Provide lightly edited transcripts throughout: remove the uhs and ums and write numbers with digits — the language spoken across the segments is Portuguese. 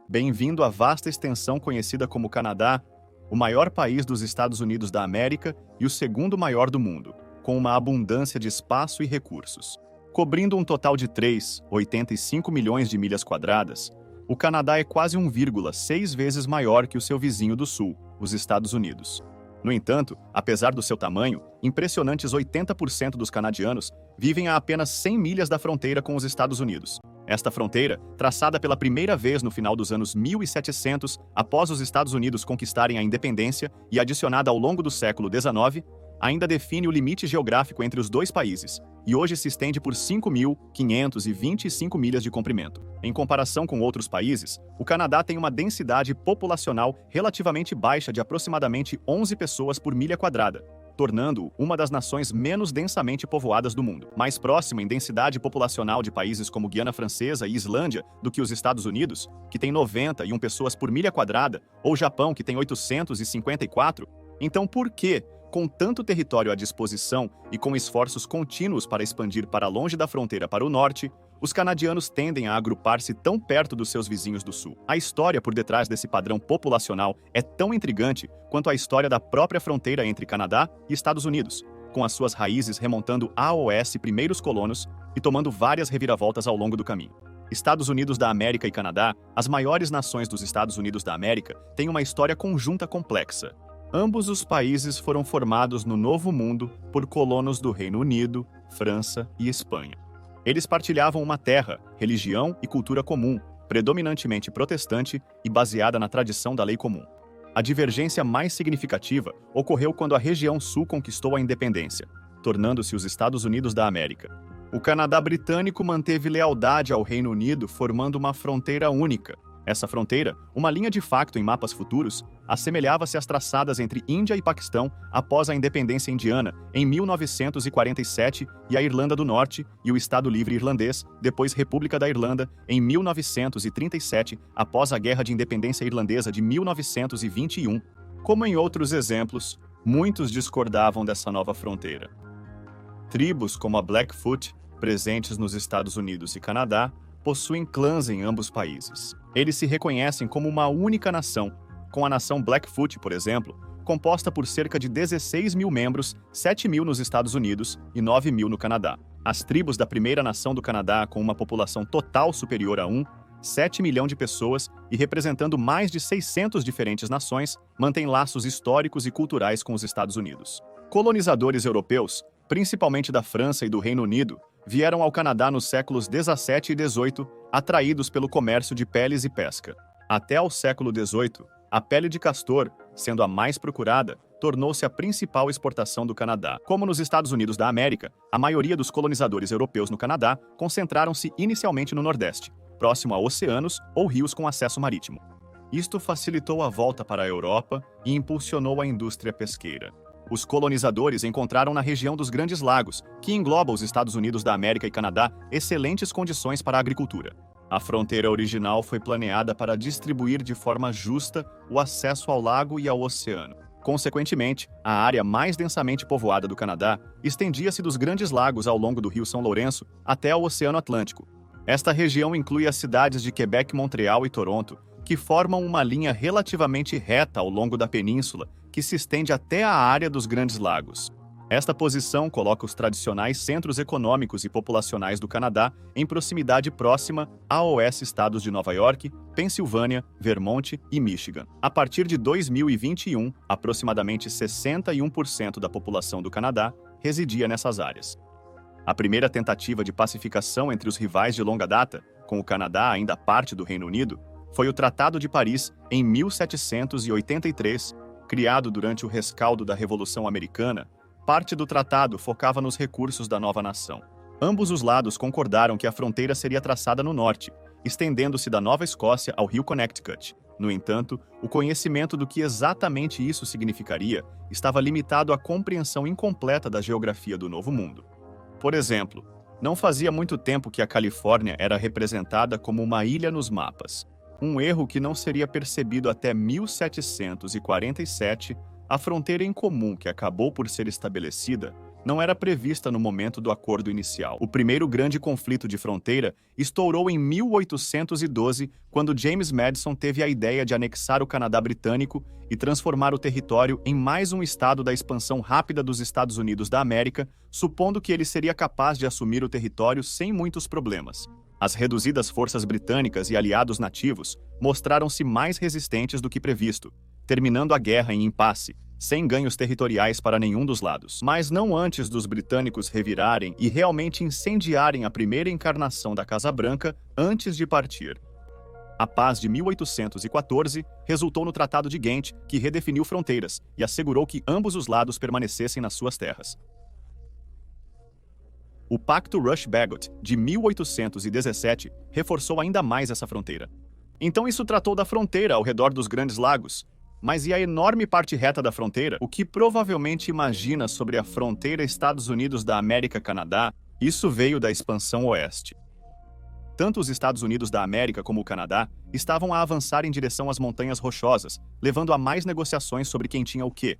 Bem-vindo à vasta extensão conhecida como Canadá, o maior país dos Estados Unidos da América e o segundo maior do mundo, com uma abundância de espaço e recursos. Cobrindo um total de 3,85 milhões de milhas quadradas, o Canadá é quase 1,6 vezes maior que o seu vizinho do sul, os Estados Unidos. No entanto, apesar do seu tamanho, impressionantes 80% dos canadianos vivem a apenas 100 milhas da fronteira com os Estados Unidos. Esta fronteira, traçada pela primeira vez no final dos anos 1700, após os Estados Unidos conquistarem a independência e adicionada ao longo do século XIX, ainda define o limite geográfico entre os dois países, e hoje se estende por 5.525 milhas de comprimento. Em comparação com outros países, o Canadá tem uma densidade populacional relativamente baixa de aproximadamente 11 pessoas por milha quadrada, tornando-o uma das nações menos densamente povoadas do mundo. Mais próximo em densidade populacional de países como Guiana Francesa e Islândia do que os Estados Unidos, que tem 91 pessoas por milha quadrada, ou Japão, que tem 854, então por que, com tanto território à disposição e com esforços contínuos para expandir para longe da fronteira para o norte, os canadianos tendem a agrupar-se tão perto dos seus vizinhos do sul? A história por detrás desse padrão populacional é tão intrigante quanto a história da própria fronteira entre Canadá e Estados Unidos, com as suas raízes remontando aos primeiros colonos e tomando várias reviravoltas ao longo do caminho. Estados Unidos da América e Canadá, as maiores nações dos Estados Unidos da América, têm uma história conjunta complexa. Ambos os países foram formados no Novo Mundo por colonos do Reino Unido, França e Espanha. Eles partilhavam uma terra, religião e cultura comum, predominantemente protestante e baseada na tradição da lei comum. A divergência mais significativa ocorreu quando a região sul conquistou a independência, tornando-se os Estados Unidos da América. O Canadá britânico manteve lealdade ao Reino Unido, formando uma fronteira única. Essa fronteira, uma linha de facto em mapas futuros, assemelhava-se às traçadas entre Índia e Paquistão após a independência indiana, em 1947, e a Irlanda do Norte e o Estado Livre Irlandês, depois República da Irlanda, em 1937, após a Guerra de Independência Irlandesa de 1921. Como em outros exemplos, muitos discordavam dessa nova fronteira. Tribos como a Blackfoot, presentes nos Estados Unidos e Canadá, possuem clãs em ambos países. Eles se reconhecem como uma única nação, com a nação Blackfoot, por exemplo, composta por cerca de 16 mil membros, 7 mil nos Estados Unidos e 9 mil no Canadá. As tribos da primeira nação do Canadá, com uma população total superior a 7 milhões de pessoas e representando mais de 600 diferentes nações, mantêm laços históricos e culturais com os Estados Unidos. Colonizadores europeus, principalmente da França e do Reino Unido, vieram ao Canadá nos séculos 17 e 18, atraídos pelo comércio de peles e pesca. Até ao século 18, a pele de castor, sendo a mais procurada, tornou-se a principal exportação do Canadá. Como nos Estados Unidos da América, a maioria dos colonizadores europeus no Canadá concentraram-se inicialmente no Nordeste, próximo a oceanos ou rios com acesso marítimo. Isto facilitou a volta para a Europa e impulsionou a indústria pesqueira. Os colonizadores encontraram na região dos Grandes Lagos, que engloba os Estados Unidos da América e Canadá, excelentes condições para a agricultura. A fronteira original foi planeada para distribuir de forma justa o acesso ao lago e ao oceano. Consequentemente, a área mais densamente povoada do Canadá estendia-se dos Grandes Lagos ao longo do Rio São Lourenço até o Oceano Atlântico. Esta região inclui as cidades de Quebec, Montreal e Toronto, que formam uma linha relativamente reta ao longo da península, que se estende até a área dos Grandes Lagos. Esta posição coloca os tradicionais centros econômicos e populacionais do Canadá em proximidade próxima aos estados de Nova York, Pensilvânia, Vermont e Michigan. A partir de 2021, aproximadamente 61% da população do Canadá residia nessas áreas. A primeira tentativa de pacificação entre os rivais de longa data, com o Canadá ainda parte do Reino Unido, foi o Tratado de Paris em 1783, criado durante o rescaldo da Revolução Americana. Parte do tratado focava nos recursos da nova nação. Ambos os lados concordaram que a fronteira seria traçada no norte, estendendo-se da Nova Escócia ao rio Connecticut. No entanto, o conhecimento do que exatamente isso significaria estava limitado à compreensão incompleta da geografia do Novo Mundo. Por exemplo, não fazia muito tempo que a Califórnia era representada como uma ilha nos mapas. Um erro que não seria percebido até 1747, a fronteira em comum que acabou por ser estabelecida não era prevista no momento do acordo inicial. O primeiro grande conflito de fronteira estourou em 1812, quando James Madison teve a ideia de anexar o Canadá britânico e transformar o território em mais um estado da expansão rápida dos Estados Unidos da América, supondo que ele seria capaz de assumir o território sem muitos problemas. As reduzidas forças britânicas e aliados nativos mostraram-se mais resistentes do que previsto, terminando a guerra em impasse, sem ganhos territoriais para nenhum dos lados. Mas não antes dos britânicos revirarem e realmente incendiarem a primeira encarnação da Casa Branca antes de partir. A paz de 1814 resultou no Tratado de Ghent, que redefiniu fronteiras e assegurou que ambos os lados permanecessem nas suas terras. O Pacto Rush-Bagot, de 1817, reforçou ainda mais essa fronteira. Então isso tratou da fronteira ao redor dos Grandes Lagos. Mas e a enorme parte reta da fronteira? O que provavelmente imagina sobre a fronteira Estados Unidos da América-Canadá, isso veio da expansão oeste. Tanto os Estados Unidos da América como o Canadá estavam a avançar em direção às Montanhas Rochosas, levando a mais negociações sobre quem tinha o quê.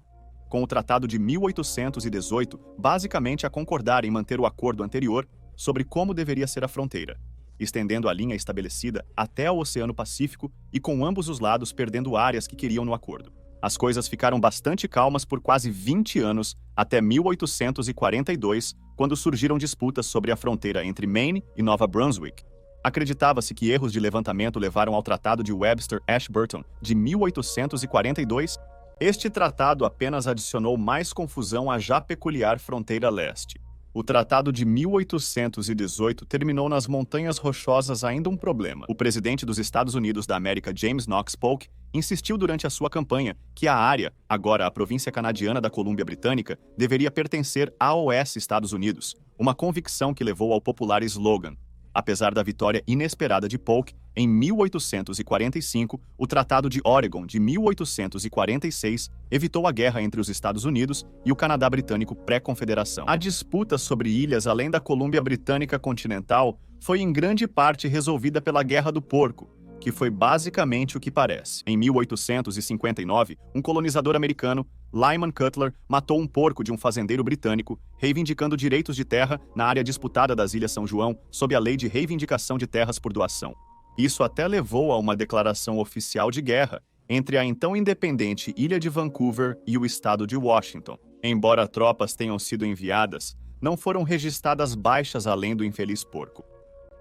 Com o Tratado de 1818, basicamente a concordar em manter o acordo anterior sobre como deveria ser a fronteira, estendendo a linha estabelecida até o Oceano Pacífico e com ambos os lados perdendo áreas que queriam no acordo. As coisas ficaram bastante calmas por quase 20 anos, até 1842, quando surgiram disputas sobre a fronteira entre Maine e Nova Brunswick. Acreditava-se que erros de levantamento levaram ao Tratado de Webster-Ashburton, de 1842. Este tratado apenas adicionou mais confusão à já peculiar fronteira leste. O Tratado de 1818 terminou nas Montanhas Rochosas ainda um problema. O presidente dos Estados Unidos da América, James Knox Polk, insistiu durante a sua campanha que a área, agora a província canadiana da Colômbia Britânica, deveria pertencer AOS Estados Unidos, uma convicção que levou ao popular slogan. Apesar da vitória inesperada de Polk, em 1845, o Tratado de Oregon, de 1846, evitou a guerra entre os Estados Unidos e o Canadá britânico pré-confederação. A disputa sobre ilhas além da Colômbia Britânica continental foi em grande parte resolvida pela Guerra do Porco, que foi basicamente o que parece. Em 1859, um colonizador americano, Lyman Cutler, matou um porco de um fazendeiro britânico, reivindicando direitos de terra na área disputada das Ilhas São João sob a Lei de Reivindicação de Terras por Doação. Isso até levou a uma declaração oficial de guerra entre a então independente Ilha de Vancouver e o estado de Washington. Embora tropas tenham sido enviadas, não foram registradas baixas além do infeliz porco.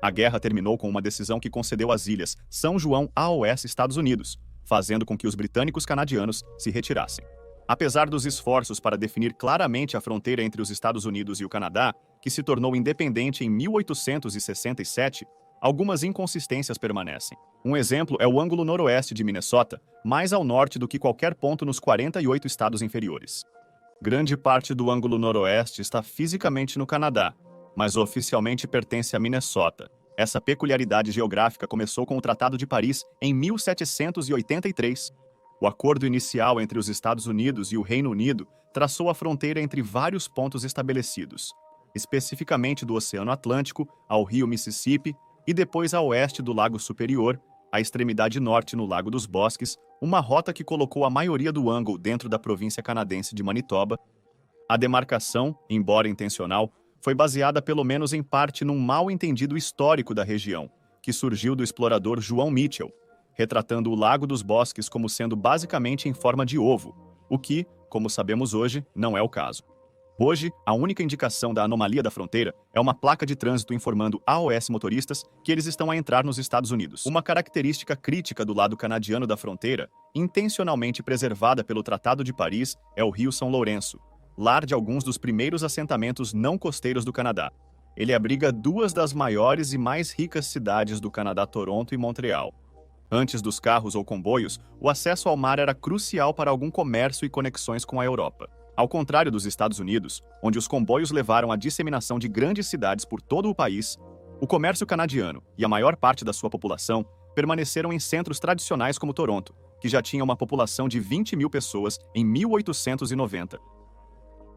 A guerra terminou com uma decisão que concedeu as Ilhas São João a AOS Estados Unidos, fazendo com que os britânicos canadianos se retirassem. Apesar dos esforços para definir claramente a fronteira entre os Estados Unidos e o Canadá, que se tornou independente em 1867, algumas inconsistências permanecem. Um exemplo é o ângulo noroeste de Minnesota, mais ao norte do que qualquer ponto nos 48 estados inferiores. Grande parte do ângulo noroeste está fisicamente no Canadá, mas oficialmente pertence a Minnesota. Essa peculiaridade geográfica começou com o Tratado de Paris em 1783. O acordo inicial entre os Estados Unidos e o Reino Unido traçou a fronteira entre vários pontos estabelecidos, especificamente do Oceano Atlântico ao rio Mississippi e depois a oeste do Lago Superior, à extremidade norte no Lago dos Bosques, uma rota que colocou a maioria do ângulo dentro da província canadense de Manitoba. A demarcação, embora intencional, foi baseada pelo menos em parte num mal-entendido histórico da região, que surgiu do explorador João Mitchell, retratando o Lago dos Bosques como sendo basicamente em forma de ovo, o que, como sabemos hoje, não é o caso. Hoje, a única indicação da anomalia da fronteira é uma placa de trânsito informando AOS motoristas que eles estão a entrar nos Estados Unidos. Uma característica crítica do lado canadiano da fronteira, intencionalmente preservada pelo Tratado de Paris, é o Rio São Lourenço, lar de alguns dos primeiros assentamentos não costeiros do Canadá. Ele abriga duas das maiores e mais ricas cidades do Canadá, Toronto e Montreal. Antes dos carros ou comboios, o acesso ao mar era crucial para algum comércio e conexões com a Europa. Ao contrário dos Estados Unidos, onde os comboios levaram à disseminação de grandes cidades por todo o país, o comércio canadiano e a maior parte da sua população permaneceram em centros tradicionais como Toronto, que já tinha uma população de 20 mil pessoas em 1890.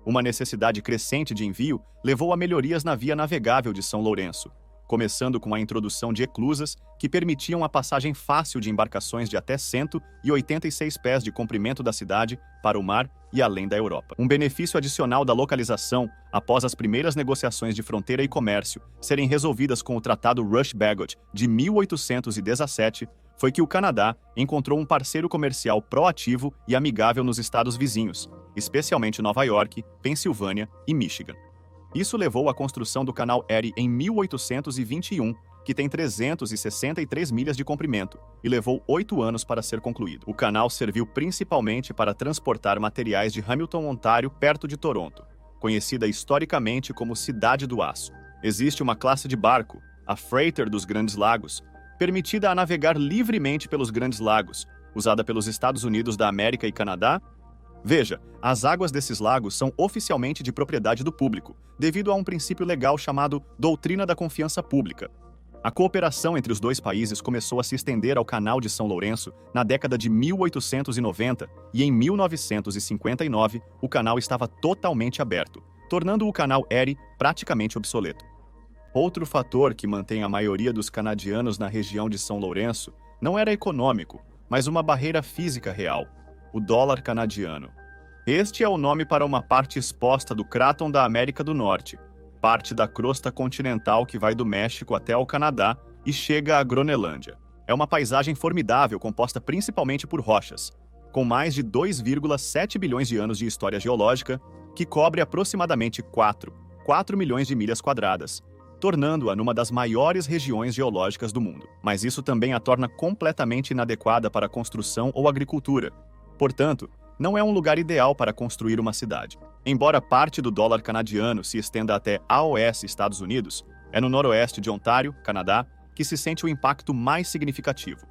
Uma necessidade crescente de envio levou a melhorias na via navegável de São Lourenço. começando com a introdução de eclusas que permitiam a passagem fácil de embarcações de até 186 pés de comprimento da cidade para o mar e além da Europa. Um benefício adicional da localização, após as primeiras negociações de fronteira e comércio serem resolvidas com o Tratado Rush-Bagot de 1817, foi que o Canadá encontrou um parceiro comercial proativo e amigável nos estados vizinhos, especialmente Nova York, Pensilvânia e Michigan. Isso levou à construção do Canal Erie em 1821, que tem 363 milhas de comprimento, e levou 8 anos para ser concluído. O canal serviu principalmente para transportar materiais de Hamilton, Ontário, perto de Toronto, conhecida historicamente como Cidade do Aço. Existe uma classe de barco, a Freighter dos Grandes Lagos, permitida a navegar livremente pelos Grandes Lagos, usada pelos Estados Unidos da América e Canadá. Veja, as águas desses lagos são oficialmente de propriedade do público, devido a um princípio legal chamado Doutrina da Confiança Pública. A cooperação entre os dois países começou a se estender ao Canal de São Lourenço na década de 1890 e em 1959 o canal estava totalmente aberto, tornando o Canal Erie praticamente obsoleto. Outro fator que mantém a maioria dos canadianos na região de São Lourenço não era econômico, mas uma barreira física real: o dólar canadiano. Este é o nome para uma parte exposta do cráton da América do Norte, parte da crosta continental que vai do México até ao Canadá e chega à Groenlândia. É uma paisagem formidável composta principalmente por rochas, com mais de 2,7 bilhões de anos de história geológica, que cobre aproximadamente 4 milhões de milhas quadradas, tornando-a numa das maiores regiões geológicas do mundo. Mas isso também a torna completamente inadequada para construção ou agricultura. Portanto, não é um lugar ideal para construir uma cidade. Embora parte do dólar canadiano se estenda até AOS, Estados Unidos, é no noroeste de Ontário, Canadá, que se sente o impacto mais significativo.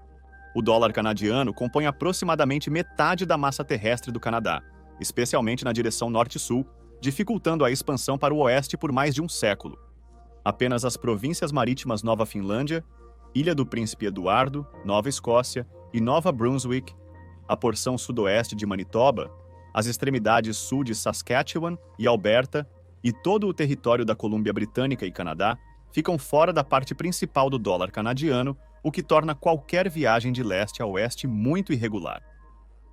O dólar canadiano compõe aproximadamente metade da massa terrestre do Canadá, especialmente na direção norte-sul, dificultando a expansão para o oeste por mais de um século. Apenas as províncias marítimas Nova Finlândia, Ilha do Príncipe Eduardo, Nova Escócia e Nova Brunswick, a porção sudoeste de Manitoba, as extremidades sul de Saskatchewan e Alberta e todo o território da Colômbia Britânica e Canadá ficam fora da parte principal do dólar canadiano, o que torna qualquer viagem de leste a oeste muito irregular.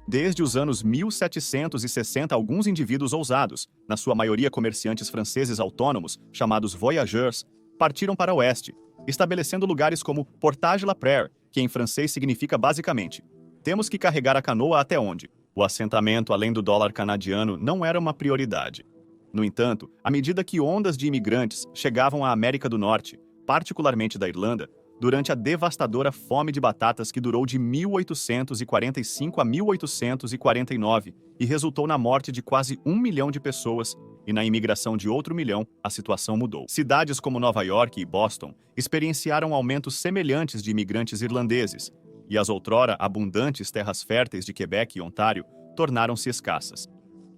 Desde os anos 1760, alguns indivíduos ousados, na sua maioria comerciantes franceses autônomos, chamados voyageurs, partiram para o oeste, estabelecendo lugares como Portage-la-Prairie, que em francês significa basicamente: temos que carregar a canoa até onde? O assentamento além do dólar canadiano não era uma prioridade. No entanto, à medida que ondas de imigrantes chegavam à América do Norte, particularmente da Irlanda, durante a devastadora fome de batatas que durou de 1845 a 1849 e resultou na morte de quase 1 milhão de pessoas e na imigração de outro milhão, a situação mudou. Cidades como Nova York e Boston experienciaram aumentos semelhantes de imigrantes irlandeses, e as outrora abundantes terras férteis de Quebec e Ontário tornaram-se escassas.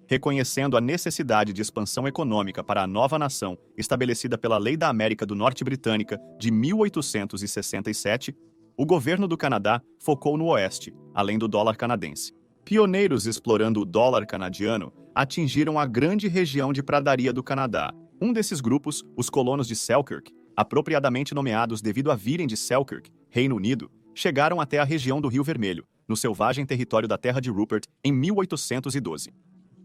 Reconhecendo a necessidade de expansão econômica para a nova nação estabelecida pela Lei da América do Norte Britânica de 1867, o governo do Canadá focou no oeste, além do dólar canadense. Pioneiros explorando o dólar canadiano atingiram a grande região de pradaria do Canadá. Um desses grupos, os colonos de Selkirk, apropriadamente nomeados devido a virem de Selkirk, Reino Unido, chegaram até a região do Rio Vermelho, no selvagem território da Terra de Rupert, em 1812.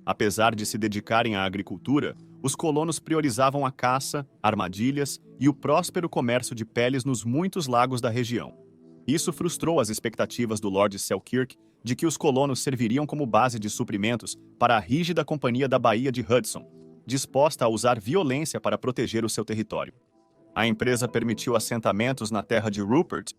Apesar de se dedicarem à agricultura, os colonos priorizavam a caça, armadilhas e o próspero comércio de peles nos muitos lagos da região. Isso frustrou as expectativas do Lord Selkirk de que os colonos serviriam como base de suprimentos para a rígida Companhia da Baía de Hudson, disposta a usar violência para proteger o seu território. A empresa permitiu assentamentos na terra de Rupert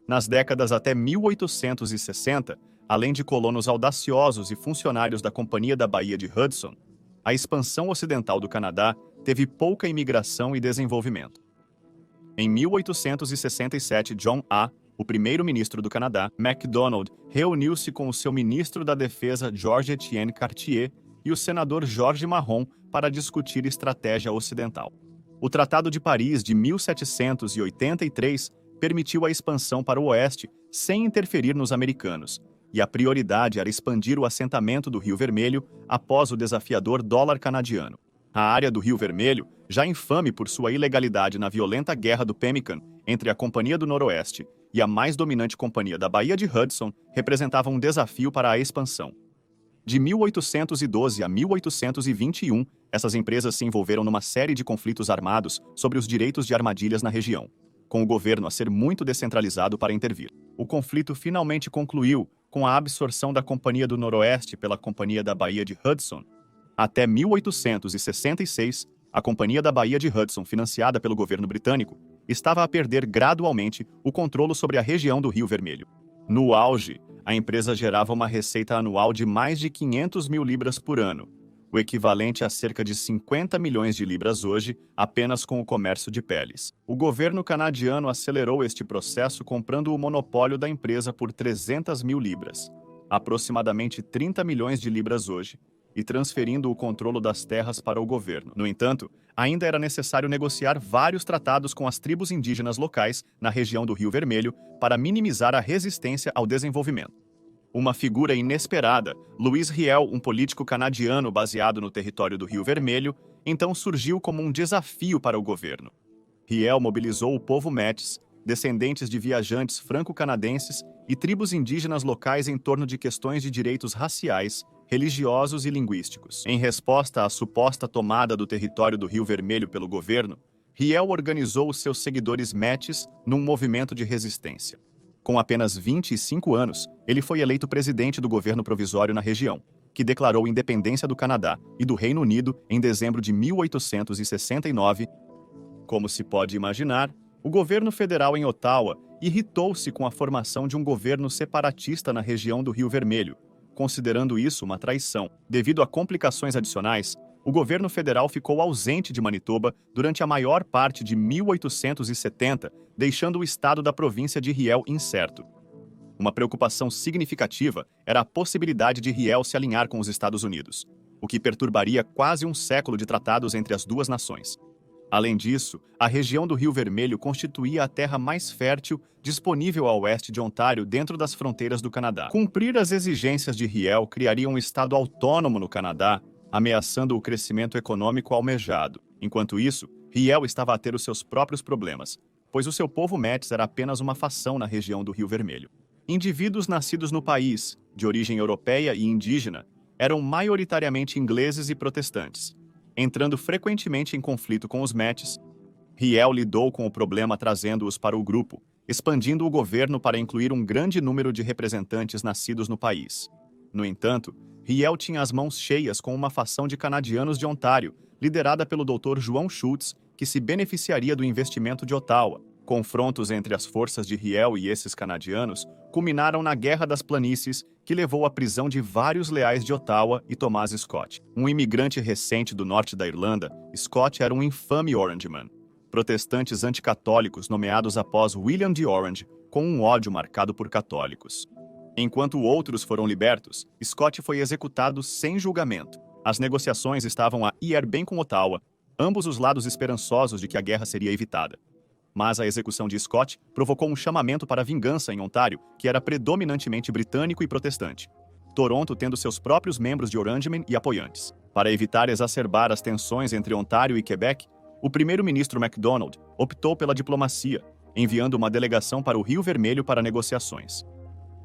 nas décadas até 1860, além de colonos audaciosos e funcionários da Companhia da Baía de Hudson. A expansão ocidental do Canadá teve pouca imigração e desenvolvimento. Em 1867, John A., o primeiro-ministro do Canadá, MacDonald, reuniu-se com o seu ministro da Defesa, Georges Etienne Cartier, e o senador Georges Marron para discutir estratégia ocidental. O Tratado de Paris de 1783 permitiu a expansão para o oeste sem interferir nos americanos, e a prioridade era expandir o assentamento do Rio Vermelho após o desafiador dólar canadiano. A área do Rio Vermelho já infame por sua ilegalidade na violenta Guerra do Pemmican entre a Companhia do Noroeste e a mais dominante Companhia da Baía de Hudson, representava um desafio para a expansão. De 1812 a 1821, essas empresas se envolveram numa série de conflitos armados sobre os direitos de armadilhas na região, com o governo a ser muito descentralizado para intervir. O conflito finalmente concluiu com a absorção da Companhia do Noroeste pela Companhia da Baía de Hudson. Até 1866, a Companhia da Baía de Hudson, financiada pelo governo britânico, estava a perder gradualmente o controle sobre a região do Rio Vermelho. No auge, a empresa gerava uma receita anual de mais de 500 mil libras por ano, o equivalente a cerca de 50 milhões de libras hoje, apenas com o comércio de peles. O governo canadiano acelerou este processo comprando o monopólio da empresa por 300 mil libras, aproximadamente 30 milhões de libras hoje, e transferindo o controle das terras para o governo. No entanto, ainda era necessário negociar vários tratados com as tribos indígenas locais na região do Rio Vermelho para minimizar a resistência ao desenvolvimento. Uma figura inesperada, Louis Riel, um político canadiano baseado no território do Rio Vermelho, então surgiu como um desafio para o governo. Riel mobilizou o povo Métis, descendentes de viajantes franco-canadenses e tribos indígenas locais em torno de questões de direitos raciais, religiosos e linguísticos. Em resposta à suposta tomada do território do Rio Vermelho pelo governo, Riel organizou os seus seguidores Métis num movimento de resistência. Com apenas 25 anos, ele foi eleito presidente do governo provisório na região, que declarou independência do Canadá e do Reino Unido em dezembro de 1869. Como se pode imaginar, o governo federal em Ottawa irritou-se com a formação de um governo separatista na região do Rio Vermelho, considerando isso uma traição. Devido a complicações adicionais, o governo federal ficou ausente de Manitoba durante a maior parte de 1870, deixando o estado da província de Riel incerto. Uma preocupação significativa era a possibilidade de Riel se alinhar com os Estados Unidos, o que perturbaria quase um século de tratados entre as duas nações. Além disso, a região do Rio Vermelho constituía a terra mais fértil disponível a oeste de Ontário dentro das fronteiras do Canadá. Cumprir as exigências de Riel criaria um estado autônomo no Canadá, ameaçando o crescimento econômico almejado. Enquanto isso, Riel estava a ter os seus próprios problemas, pois o seu povo Métis era apenas uma fação na região do Rio Vermelho. Indivíduos nascidos no país, de origem europeia e indígena, eram maioritariamente ingleses e protestantes. Entrando frequentemente em conflito com os Métis, Riel lidou com o problema trazendo-os para o grupo, expandindo o governo para incluir um grande número de representantes nascidos no país. No entanto, Riel tinha as mãos cheias com uma fação de canadianos de Ontário, liderada pelo Dr. João Schultz, que se beneficiaria do investimento de Ottawa. Confrontos entre as forças de Riel e esses canadianos culminaram na Guerra das Planícies, que levou à prisão de vários leais de Ottawa e Thomas Scott. Um imigrante recente do norte da Irlanda, Scott era um infame Orangeman. Protestantes anticatólicos nomeados após William de Orange, com um ódio marcado por católicos. Enquanto outros foram libertos, Scott foi executado sem julgamento. As negociações estavam a ir bem com Ottawa, ambos os lados esperançosos de que a guerra seria evitada. Mas a execução de Scott provocou um chamamento para vingança em Ontário, que era predominantemente britânico e protestante. Toronto tendo seus próprios membros de Orangemen e apoiantes. Para evitar exacerbar as tensões entre Ontário e Quebec, o primeiro-ministro MacDonald optou pela diplomacia, enviando uma delegação para o Rio Vermelho para negociações.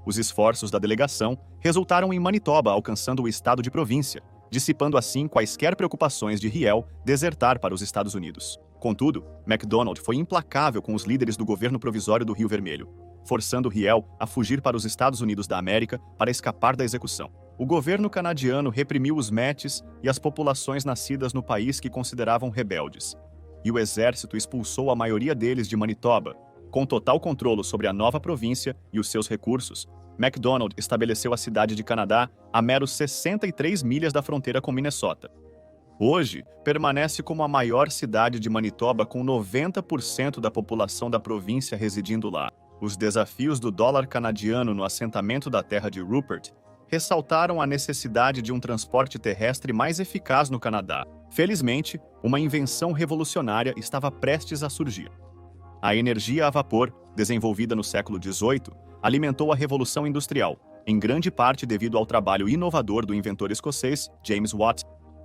Os esforços da delegação resultaram em Manitoba alcançando o estado de província, dissipando assim quaisquer preocupações de Riel desertar para os Estados Unidos. Contudo, MacDonald foi implacável com os líderes do governo provisório do Rio Vermelho, forçando Riel a fugir para os Estados Unidos da América para escapar da execução. O governo canadiano reprimiu os Métis e as populações nascidas no país que consideravam rebeldes, e o exército expulsou a maioria deles de Manitoba. Com total controle sobre a nova província e os seus recursos, MacDonald estabeleceu a cidade de Canadá a meros 63 milhas da fronteira com Minnesota. Hoje, permanece como a maior cidade de Manitoba com 90% da população da província residindo lá. Os desafios do dólar canadiano no assentamento da terra de Rupert ressaltaram a necessidade de um transporte terrestre mais eficaz no Canadá. Felizmente, uma invenção revolucionária estava prestes a surgir. A energia a vapor, desenvolvida no século XVIII, alimentou a Revolução Industrial, em grande parte devido ao trabalho inovador do inventor escocês James Watt.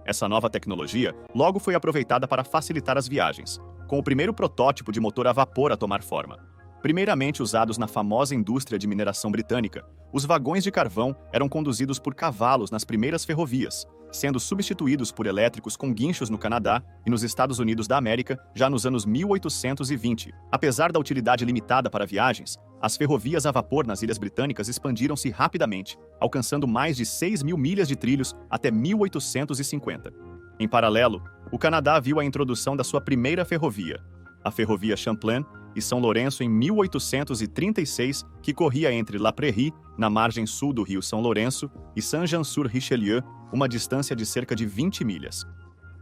Essa nova tecnologia logo foi aproveitada para facilitar as viagens, com o primeiro protótipo de motor a vapor a tomar forma. Primeiramente usados na famosa indústria de mineração britânica, os vagões de carvão eram conduzidos por cavalos nas primeiras ferrovias, sendo substituídos por elétricos com guinchos no Canadá e nos Estados Unidos da América já nos anos 1820. Apesar da utilidade limitada para viagens, as ferrovias a vapor nas Ilhas Britânicas expandiram-se rapidamente, alcançando mais de 6.000 milhas de trilhos até 1850. Em paralelo, o Canadá viu a introdução da sua primeira ferrovia, a Ferrovia Champlain e São Lourenço em 1836, que corria entre La Prairie, na margem sul do rio São Lourenço, e Saint-Jean-sur-Richelieu, uma distância de cerca de 20 milhas.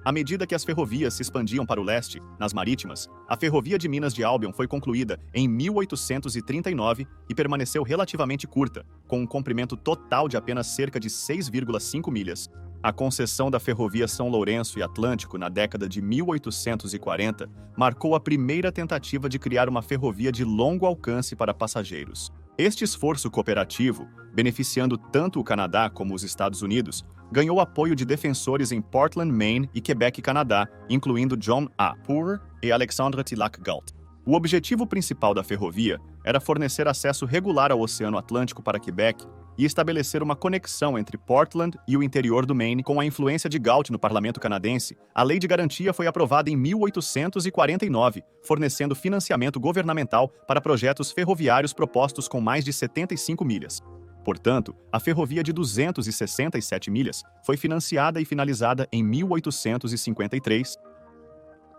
À medida que as ferrovias se expandiam para o leste, nas marítimas, a Ferrovia de Minas de Albion foi concluída em 1839 e permaneceu relativamente curta, com um comprimento total de apenas cerca de 6,5 milhas. A concessão da Ferrovia São Lourenço e Atlântico na década de 1840 marcou a primeira tentativa de criar uma ferrovia de longo alcance para passageiros. Este esforço cooperativo, beneficiando tanto o Canadá como os Estados Unidos, ganhou apoio de defensores em Portland, Maine e Quebec, Canadá, incluindo John A. Poor e Alexandre Tillac-Galt. O objetivo principal da ferrovia era fornecer acesso regular ao Oceano Atlântico para Quebec e estabelecer uma conexão entre Portland e o interior do Maine. Com a influência de Galt no parlamento canadense, a Lei de Garantia foi aprovada em 1849, fornecendo financiamento governamental para projetos ferroviários propostos com mais de 75 milhas. Portanto, a ferrovia de 267 milhas foi financiada e finalizada em 1853.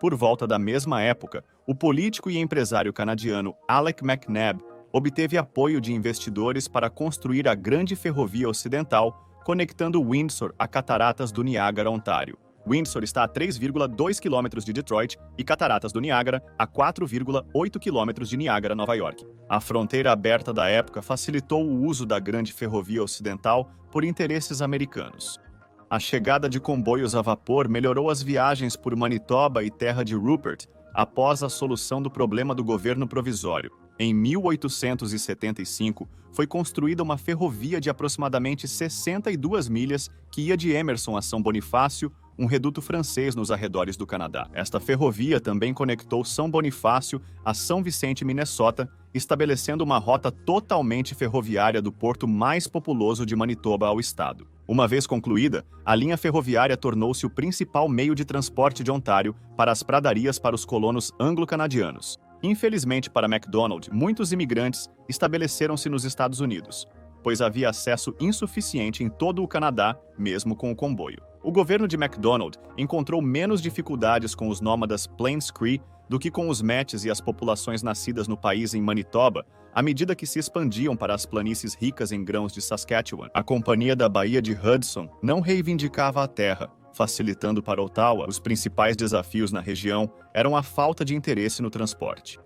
Por volta da mesma época, o político e empresário canadiano Alec MacNab obteve apoio de investidores para construir a Grande Ferrovia Ocidental, conectando Windsor a Cataratas do Niágara, Ontário. Windsor está a 3,2 km de Detroit e Cataratas do Niágara a 4,8 km de Niágara, Nova York. A fronteira aberta da época facilitou o uso da Grande Ferrovia Ocidental por interesses americanos. A chegada de comboios a vapor melhorou as viagens por Manitoba e Terra de Rupert após a solução do problema do governo provisório. Em 1875, foi construída uma ferrovia de aproximadamente 62 milhas que ia de Emerson a São Bonifácio, um reduto francês nos arredores do Canadá. Esta ferrovia também conectou São Bonifácio a São Vicente, Minnesota, estabelecendo uma rota totalmente ferroviária do porto mais populoso de Manitoba ao estado. Uma vez concluída, a linha ferroviária tornou-se o principal meio de transporte de Ontário para as pradarias para os colonos anglo-canadianos. Infelizmente para MacDonald, muitos imigrantes estabeleceram-se nos Estados Unidos, pois havia acesso insuficiente em todo o Canadá, mesmo com o comboio. O governo de MacDonald encontrou menos dificuldades com os nômadas Plains Cree do que com os Métis e as populações nascidas no país em Manitoba, à medida que se expandiam para as planícies ricas em grãos de Saskatchewan. A Companhia da Baía de Hudson não reivindicava a terra, facilitando para Ottawa. Os principais desafios na região eram a falta de interesse no transporte.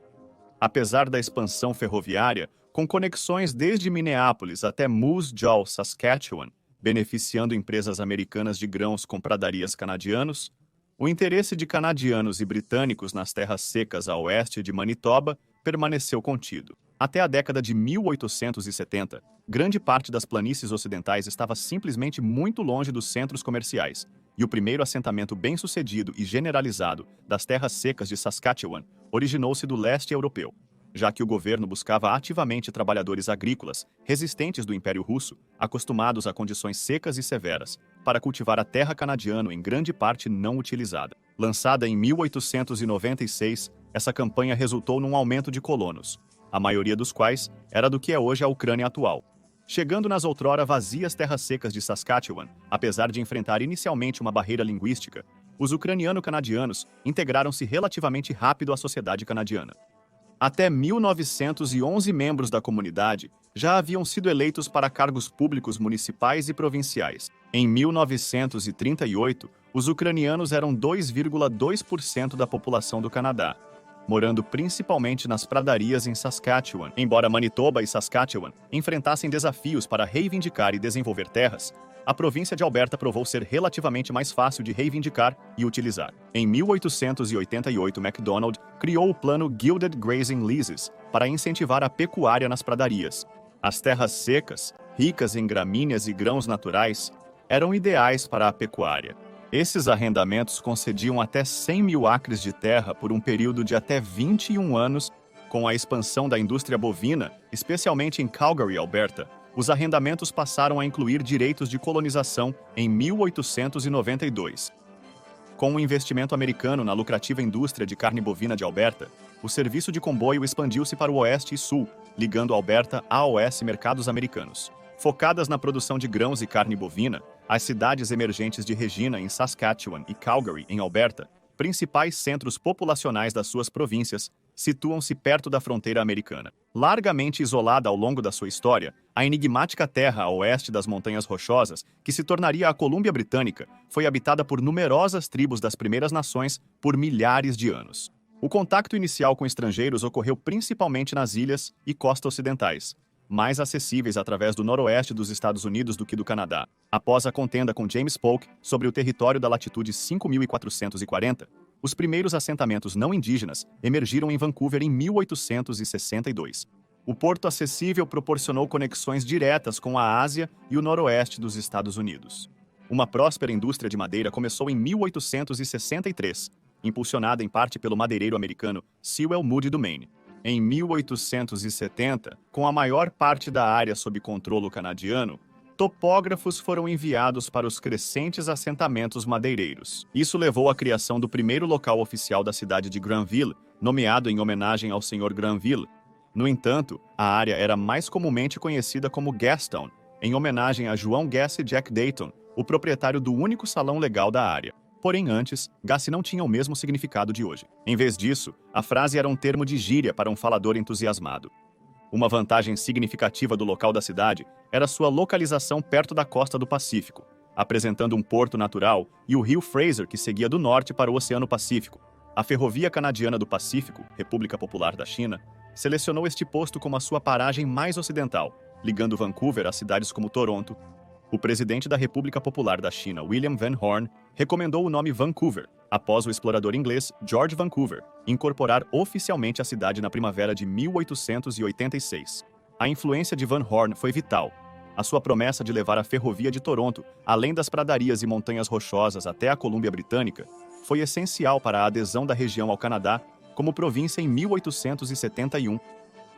Apesar da expansão ferroviária, com conexões desde Minneapolis até Moose Jaw, Saskatchewan, beneficiando empresas americanas de grãos com pradarias canadianos, o interesse de canadianos e britânicos nas terras secas a oeste de Manitoba permaneceu contido. Até a década de 1870, grande parte das planícies ocidentais estava simplesmente muito longe dos centros comerciais, e o primeiro assentamento bem-sucedido e generalizado das terras secas de Saskatchewan originou-se do leste europeu, já que o governo buscava ativamente trabalhadores agrícolas resistentes do Império Russo, acostumados a condições secas e severas, para cultivar a terra canadiana em grande parte não utilizada. Lançada em 1896, essa campanha resultou num aumento de colonos, a maioria dos quais era do que é hoje a Ucrânia atual. Chegando nas outrora vazias terras secas de Saskatchewan, apesar de enfrentar inicialmente uma barreira linguística, os ucraniano-canadianos integraram-se relativamente rápido à sociedade canadiana. Até 1911 membros da comunidade já haviam sido eleitos para cargos públicos municipais e provinciais. Em 1938, os ucranianos eram 2,2% da população do Canadá, morando principalmente nas pradarias em Saskatchewan. Embora Manitoba e Saskatchewan enfrentassem desafios para reivindicar e desenvolver terras, a província de Alberta provou ser relativamente mais fácil de reivindicar e utilizar. Em 1888, MacDonald criou o plano Gilded Grazing Leases para incentivar a pecuária nas pradarias. As terras secas, ricas em gramíneas e grãos naturais, eram ideais para a pecuária. Esses arrendamentos concediam até 100 mil acres de terra por um período de até 21 anos. Com a expansão da indústria bovina, especialmente em Calgary, Alberta, os arrendamentos passaram a incluir direitos de colonização em 1892. Com o investimento americano na lucrativa indústria de carne bovina de Alberta, o serviço de comboio expandiu-se para o oeste e sul, ligando Alberta a oeste mercados americanos. Focadas na produção de grãos e carne bovina, as cidades emergentes de Regina, em Saskatchewan, e Calgary, em Alberta, principais centros populacionais das suas províncias, situam-se perto da fronteira americana. Largamente isolada ao longo da sua história, a enigmática terra a oeste das Montanhas Rochosas, que se tornaria a Colômbia Britânica, foi habitada por numerosas tribos das Primeiras Nações por milhares de anos. O contato inicial com estrangeiros ocorreu principalmente nas ilhas e costas ocidentais, mais acessíveis através do noroeste dos Estados Unidos do que do Canadá. Após a contenda com James Polk sobre o território da latitude 5.440, os primeiros assentamentos não indígenas emergiram em Vancouver em 1862. O porto acessível proporcionou conexões diretas com a Ásia e o noroeste dos Estados Unidos. Uma próspera indústria de madeira começou em 1863, impulsionada em parte pelo madeireiro americano Sewell Moody do Maine. Em 1870, com a maior parte da área sob controle canadiano, topógrafos foram enviados para os crescentes assentamentos madeireiros. Isso levou à criação do primeiro local oficial da cidade de Granville, nomeado em homenagem ao Sr. Granville. No entanto, a área era mais comumente conhecida como Gastown, em homenagem a João Gacy Jack Dayton, o proprietário do único salão legal da área. Porém, antes, Gacy não tinha o mesmo significado de hoje. Em vez disso, a frase era um termo de gíria para um falador entusiasmado. Uma vantagem significativa do local da cidade era sua localização perto da costa do Pacífico, apresentando um porto natural e o rio Fraser que seguia do norte para o Oceano Pacífico. A Ferrovia Canadiana do Pacífico, República Popular da China, selecionou este posto como a sua paragem mais ocidental, ligando Vancouver a cidades como Toronto. O presidente da República Popular da China, William Van Horn, recomendou o nome Vancouver, após o explorador inglês George Vancouver incorporar oficialmente a cidade na primavera de 1886. A influência de Van Horn foi vital. A sua promessa de levar a ferrovia de Toronto, além das pradarias e montanhas rochosas até a Colômbia Britânica, foi essencial para a adesão da região ao Canadá como província em 1871.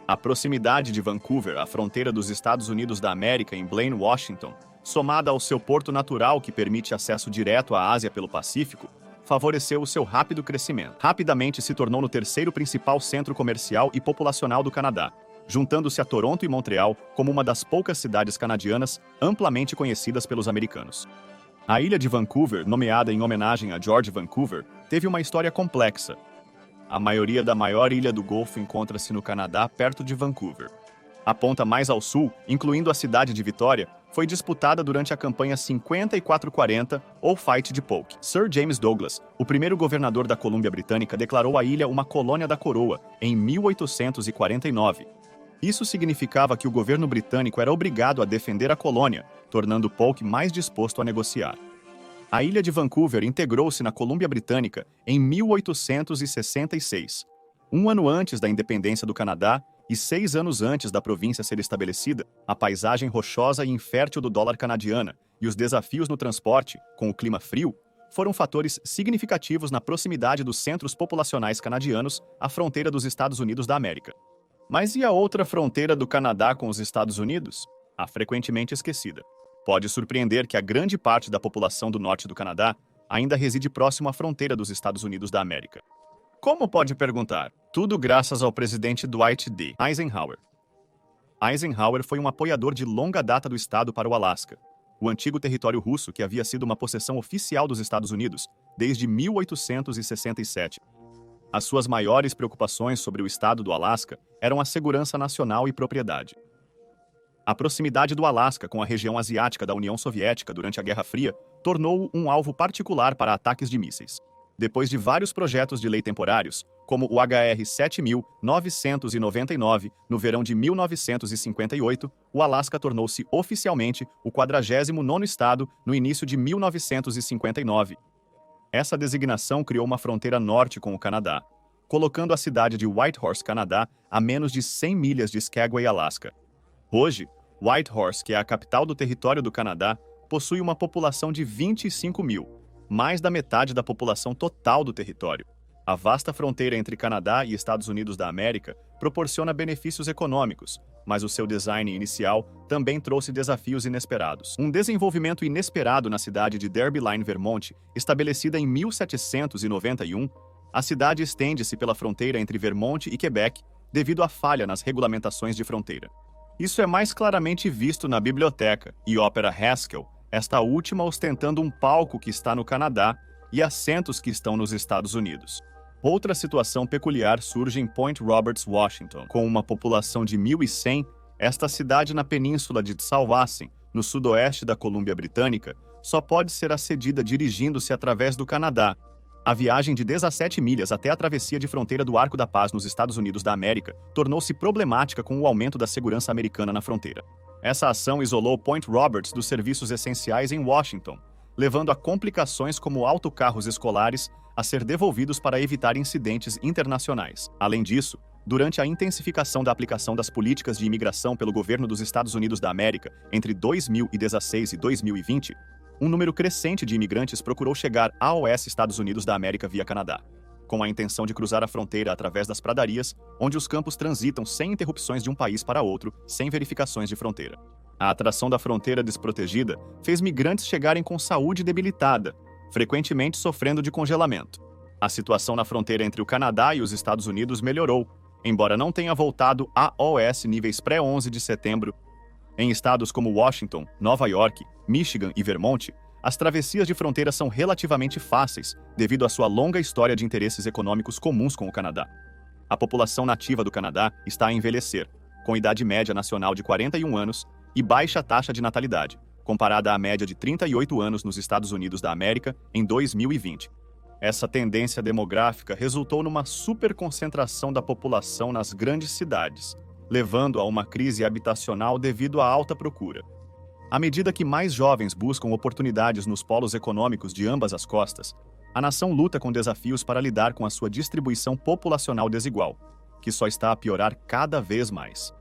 A proximidade de Vancouver à fronteira dos Estados Unidos da América em Blaine, Washington, somada ao seu porto natural que permite acesso direto à Ásia pelo Pacífico, favoreceu o seu rápido crescimento. Rapidamente se tornou no terceiro principal centro comercial e populacional do Canadá, juntando-se a Toronto e Montreal como uma das poucas cidades canadianas amplamente conhecidas pelos americanos. A ilha de Vancouver, nomeada em homenagem a George Vancouver, teve uma história complexa. A maioria da maior ilha do Golfo encontra-se no Canadá, perto de Vancouver. A ponta mais ao sul, incluindo a cidade de Vitória, foi disputada durante a campanha 5440 ou Fight de Polk. Sir James Douglas, o primeiro governador da Colômbia Britânica, declarou a ilha uma colônia da coroa em 1849. Isso significava que o governo britânico era obrigado a defender a colônia, tornando Polk mais disposto a negociar. A ilha de Vancouver integrou-se na Colômbia Britânica em 1866. Um ano antes da independência do Canadá e 6 anos antes da província ser estabelecida, a paisagem rochosa e infértil do dólar canadiana e os desafios no transporte, com o clima frio, foram fatores significativos na proximidade dos centros populacionais canadianos à fronteira dos Estados Unidos da América. Mas e a outra fronteira do Canadá com os Estados Unidos? A frequentemente esquecida. Pode surpreender que a grande parte da população do norte do Canadá ainda reside próximo à fronteira dos Estados Unidos da América. Como pode perguntar? Tudo graças ao presidente Dwight D. Eisenhower. Eisenhower foi um apoiador de longa data do estado para o Alasca, o antigo território russo que havia sido uma possessão oficial dos Estados Unidos desde 1867. As suas maiores preocupações sobre o estado do Alasca eram a segurança nacional e propriedade. A proximidade do Alasca com a região asiática da União Soviética durante a Guerra Fria tornou-o um alvo particular para ataques de mísseis. Depois de vários projetos de lei temporários, como o HR 7999, no verão de 1958, o Alasca tornou-se oficialmente o 49º estado no início de 1959. Essa designação criou uma fronteira norte com o Canadá, colocando a cidade de Whitehorse, Canadá, a menos de 100 milhas de Skagway, Alasca. Hoje, Whitehorse, que é a capital do território do Canadá, possui uma população de 25 mil. mais da metade da população total do território. A vasta fronteira entre Canadá e Estados Unidos da América proporciona benefícios econômicos, mas o seu design inicial também trouxe desafios inesperados. Um desenvolvimento inesperado na cidade de Derby Line, Vermont, estabelecida em 1791, a cidade estende-se pela fronteira entre Vermont e Quebec devido à falha nas regulamentações de fronteira. Isso é mais claramente visto na Biblioteca e Ópera Haskell, esta última ostentando um palco que está no Canadá e assentos que estão nos Estados Unidos. Outra situação peculiar surge em Point Roberts, Washington. Com uma população de 1.100, esta cidade na península de Salvassen, no sudoeste da Colômbia Britânica, só pode ser acedida dirigindo-se através do Canadá. A viagem de 17 milhas até a travessia de fronteira do Arco da Paz nos Estados Unidos da América tornou-se problemática com o aumento da segurança americana na fronteira. Essa ação isolou Point Roberts dos serviços essenciais em Washington, levando a complicações como autocarros escolares a ser devolvidos para evitar incidentes internacionais. Além disso, durante a intensificação da aplicação das políticas de imigração pelo governo dos Estados Unidos da América entre 2016 e 2020, um número crescente de imigrantes procurou chegar ao Estados Unidos da América via Canadá, com a intenção de cruzar a fronteira através das pradarias, onde os campos transitam sem interrupções de um país para outro, sem verificações de fronteira. A atração da fronteira desprotegida fez migrantes chegarem com saúde debilitada, frequentemente sofrendo de congelamento. A situação na fronteira entre o Canadá e os Estados Unidos melhorou, embora não tenha voltado aos níveis pré-11 de setembro. Em estados como Washington, Nova York, Michigan e Vermont, as travessias de fronteira são relativamente fáceis, devido à sua longa história de interesses econômicos comuns com o Canadá. A população nativa do Canadá está a envelhecer, com idade média nacional de 41 anos e baixa taxa de natalidade, comparada à média de 38 anos nos Estados Unidos da América em 2020. Essa tendência demográfica resultou numa superconcentração da população nas grandes cidades, levando a uma crise habitacional devido à alta procura. À medida que mais jovens buscam oportunidades nos polos econômicos de ambas as costas, a nação luta com desafios para lidar com a sua distribuição populacional desigual, que só está a piorar cada vez mais.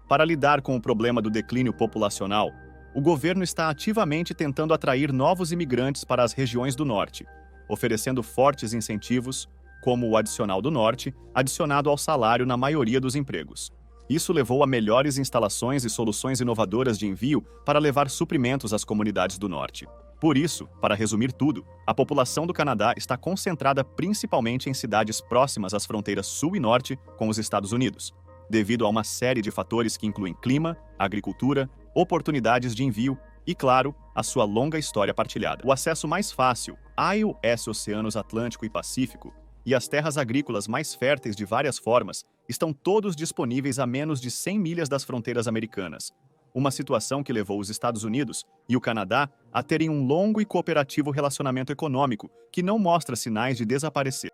Para lidar com o problema do declínio populacional, o governo está ativamente tentando atrair novos imigrantes para as regiões do norte, oferecendo fortes incentivos, como o Adicional do Norte, adicionado ao salário na maioria dos empregos. Isso levou a melhores instalações e soluções inovadoras de envio para levar suprimentos às comunidades do norte. Por isso, para resumir tudo, a população do Canadá está concentrada principalmente em cidades próximas às fronteiras sul e norte com os Estados Unidos, devido a uma série de fatores que incluem clima, agricultura, oportunidades de envio e, claro, a sua longa história partilhada. O acesso mais fácil aos oceanos Atlântico e Pacífico e as terras agrícolas mais férteis de várias formas estão todos disponíveis a menos de 100 milhas das fronteiras americanas, uma situação que levou os Estados Unidos e o Canadá a terem um longo e cooperativo relacionamento econômico que não mostra sinais de desaparecer.